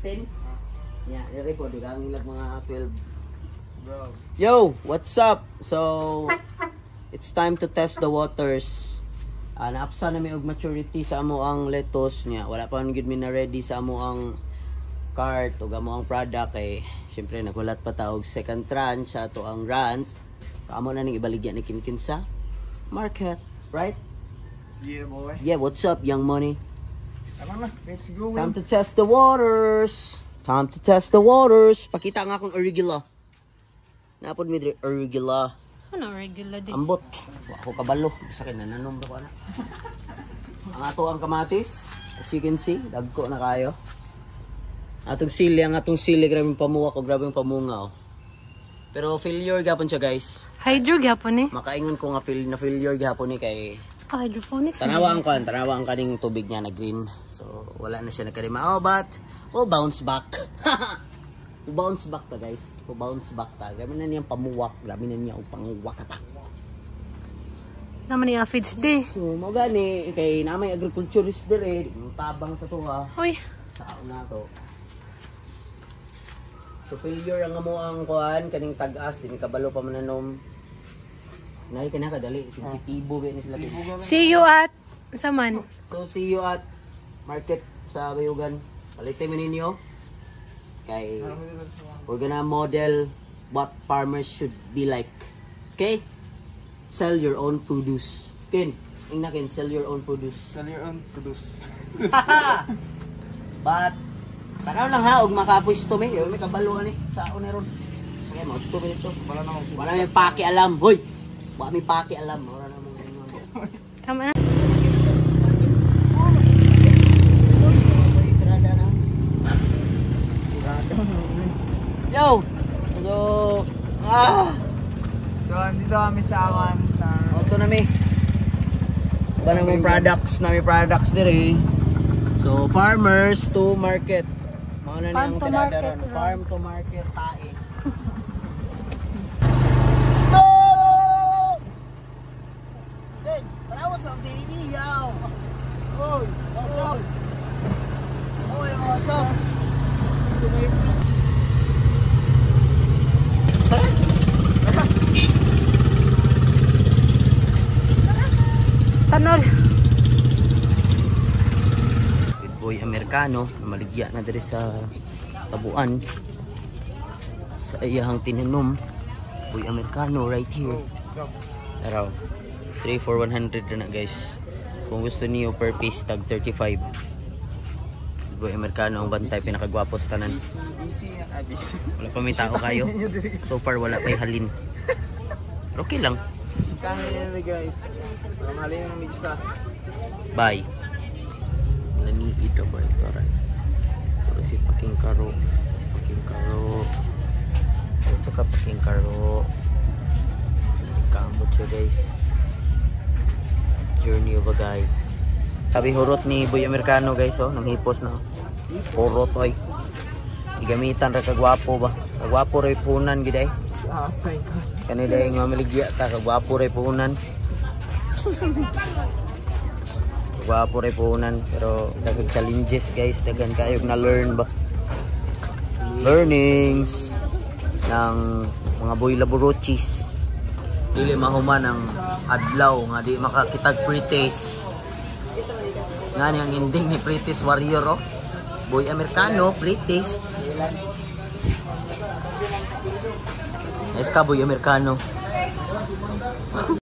10. Yeah, i-record ang ilang mga 12. Bro. Yo, what's up? So, it's time to test the waters. Naapsa na may og maturity sa amo ang lettuce niya. Wala pa man gid mi na ready sa amo ang cart o amo ang product kay syempre nagulat pa ta og second tranche sa ato ang rant. So, amo na ning ibaligya ni Kinkin sa market, right? Yeah, boy. Yeah, what's up, young money? Tama na, let's go. Time to test the waters. Time to test the waters. Pakita nga akong irregular. Napod mi diri irregular. Sana regular din. Ambot. Wa ko kabalo. Bisa kay nananom ko na. Ang ato ang kamatis, as you can see, dagko na kayo. Atong sili, ang atong sili grabe yung pamuwa ko, grabe yung pamunga oh. Pero failure gapon siya, guys. Hydro gyapon eh. Makaingon ko nga failure gapon ni kay Hydroponics. tanawa ang kaning tubig niya na green. So wala na siya nagkarima. Oh, but we'll bounce back. We'll bounce back ta, guys. We'll bounce back ta. Grabe na niyang pamuwak, grabe na niya ang panguwak ta. Naman yung feeds di. So mo gani kay namay agriculturist dire, tabang sa tuwa. Uy. Sao na to. So failure ang amo ang kuan kaning tag-as din kabalo pa mananom. Nay kana kadali sensitibo ba ni sila. See you at Saman. So see you at market sa Bayugan. Palitay mo ninyo. Kay we're gonna model what farmers should be like. Okay? Sell your own produce. Ken, ingnakin sell your own produce. Sell your own produce. But tanaw lang ha og makapwesto mi, may kabaluan ni sa ron. Sige mo 2 minutes. Wala may pakialam. Hoy. Wa mi pakialam. Wala na mo. Tama na. Yo! So, So, andito kami sa awan sa... auto na mi. Ba na mga products dire. So, farmers to market. Mao na Farm niyang to tinadaran. market, Farm to market tae. Then, parawas ang baby, yaw. Oy, what's up? Oy, what's up? Tanol. Good boy Amerikano, maligya na diri sa tabuan. Sa iyahang tinanom. Boy Amerikano right here. Araw. 3 for 100 na guys. Kung gusto niyo per piece tag 35. Good boy Amerikano ang bantay pinakagwapo sa tanan. Wala pa may tao kayo. So far wala pa'y halin. Pero okay lang. Kami nila guys. Mahalin ang mixta. Bye. Naniid na ba ito rin? Pero si Paking Karo. At saka Paking Karo. Kamot siya guys. Journey of a guy. Sabi hurot ni Boy Amerikano guys oh. Nanghipos na. Hurot oy. Igamitan ra kagwapo ba? Kagwapo ray punan gid ay. Oh my god. Kanila yung mamaligya ta kagwapo ray punan. Kagwapo ray punan pero dagdag challenges guys, dagan kayog na learn ba. Learnings ng mga boy laburochis. Dili mahuman ang adlaw nga di makakitag pre-taste. Ngani ang ending ni Pretest Warrior oh. Boy Amerikano, pre-taste. Nice ka, Boy Amerikano.